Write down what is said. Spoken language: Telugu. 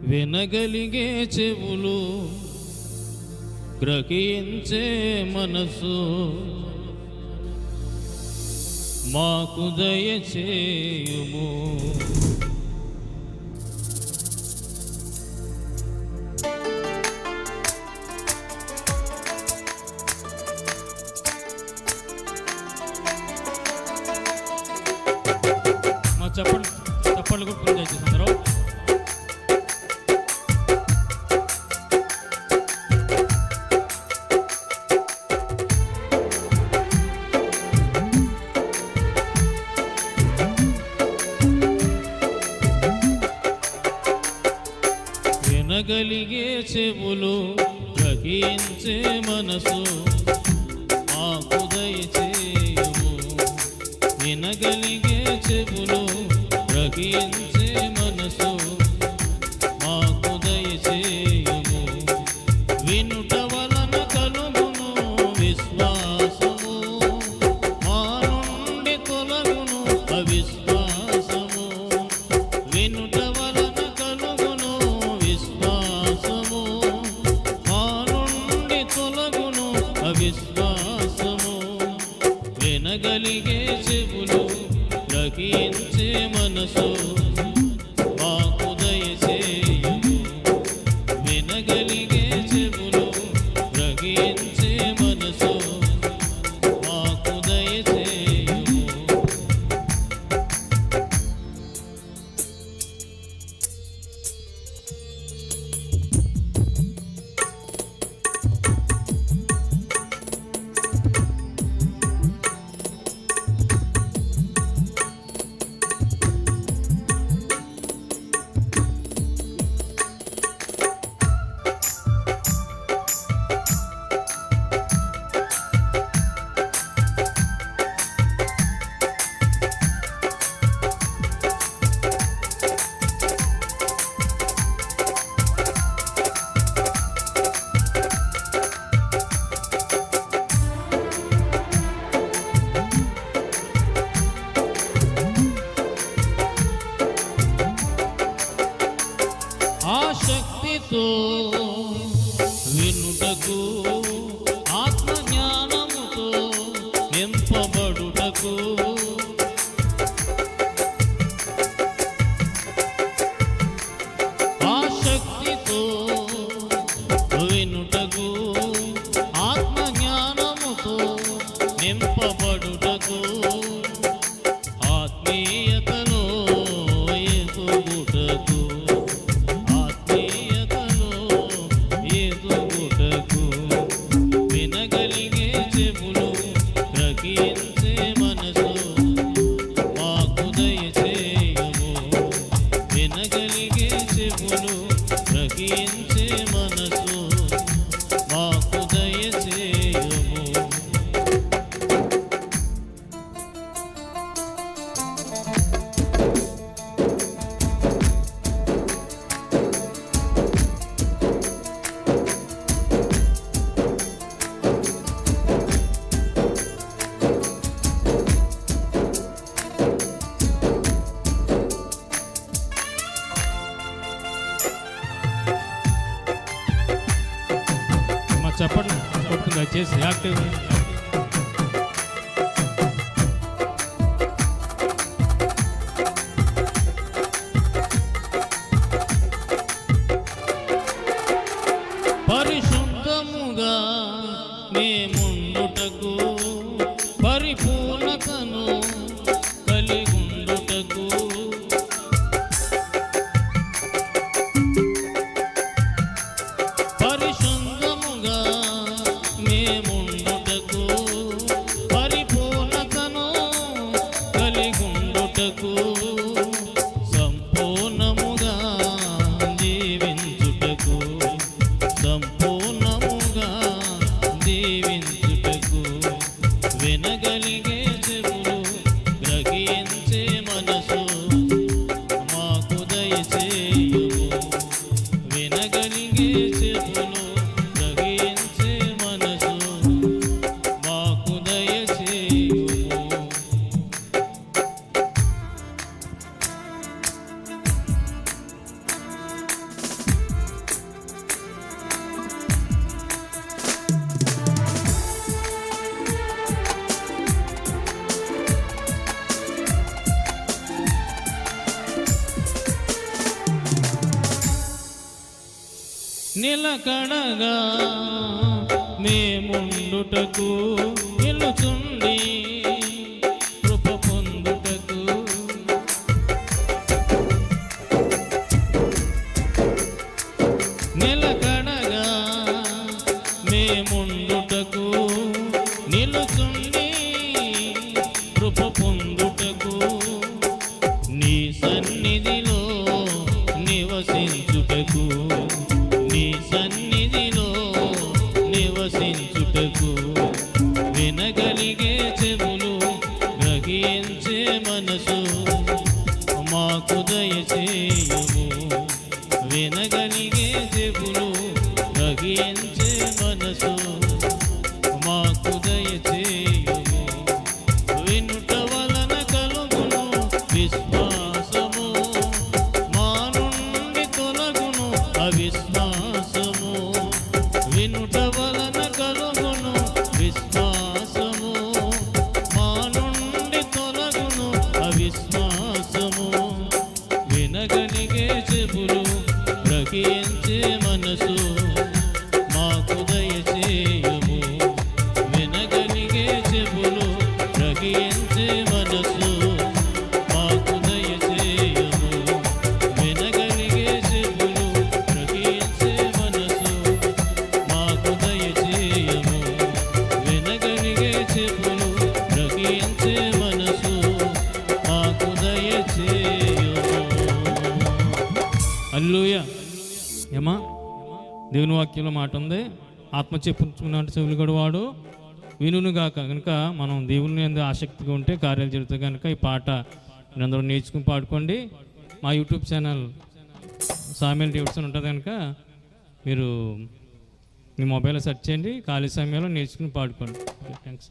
వినగలిగే చెవులు, గ్రహించే మనసు మాకు దయచేయుము. మా చప్పట్లు కూడా దయచేసి అందరూ వినగలిగే చెవులు, గ్రహించే మనసు మాకు దయచేయుము. వినగలిగే చెవులు, గ్రహించే మనసు మాకు దయచేయుము. వినుట వలన కలుగును విశ్వాసము, మా నుండి తొలగును అవిశ్వాసము. వినుట వలన కలుగును విశ్వాసము, మా నుండి తొలగును అవిశ్వాసము. వినగలిగే చెవులు, గ్రహించే మనసు మాకు దయచేయుము. వినగలిగే చెవులు, గ్రహించే మనసు మాకు దయచేయుము. ఆసక్తితో వినుటకు, ఆత్మజ్ఞానముతో నింపబడుటకు, ఆసక్తితో వినుటకు, ఆత్మజ్ఞానముతో నింపబడుటకు, ఆత్మీయతలో ఎదుగుటకు, వినగలిగే చెవులు, గ్రహించే మనసు మాకు దయచేయుము. వినగలిగే చెవులు, గ్రహించే మనసు మాకు దయచేయుము. చప్పట్లు కొట్టుకుని దయచేసి యాక్టివ్. పరిశుద్ధముగా మేముండుటకు, పరిపూర్ణతను కలిగుండుటకు, పరిశుద్ధముగా మేముండుటకు, నిలకడగా మేముండుటకు నిలుచుండి కృప పొందుటకు నిలకడగా మేముండుటకు నిలుచుండి కృప పొందుటకు నీ సన్నిధిలో నివసించుటకు నీ సన్నిధిలో నివసించుటకు వినగలిగే చెవులు గ్రహించే మనసు మాకు దయచేయము వినగలిగే చెవులు గ్రహించే మనసు మాకు దయచేయము వినుట వలన కలుగును విశ్వాసము మా నుండి తొలగును అవిశ్వాసము వినుట వలన కలుగును విశ్వాసము మా నుండి తొలగును అవిశ్వాసము వినగలిగే చెవులు గ్రహించే మనసు మాకు దయచేయము వినగలిగే చెవులు గ్రహించే మనసు మాకు దయచేయము వినగలిగే చెవులు గ్రహించే మనసు మాకు దయచేయము వినగలిగే చెవులు గ్రహించే మనసు మాకు దయచేయము. హల్లెలూయా. ఏమా దేవుని వాక్యంలో మాట ఉంది, ఆత్మ చెప్పుకున్నట్టు చెవులు కూడా వాడు వినుగాక. కనుక మనం దేవుని ఎందు ఆసక్తిగా ఉంటే కార్యాలు జరుగుతాయి. కనుక ఈ పాట మీరందరూ నేర్చుకుని పాడుకోండి. మా యూట్యూబ్ ఛానల్ సామ్యుయల్ డేవిడ్సన్ ఉంటుంది కనుక మీరు మీ మొబైల్లో సెర్చ్ చేయండి, ఖాళీ సమయంలో నేర్చుకుని పాడుకోండి. థ్యాంక్స్.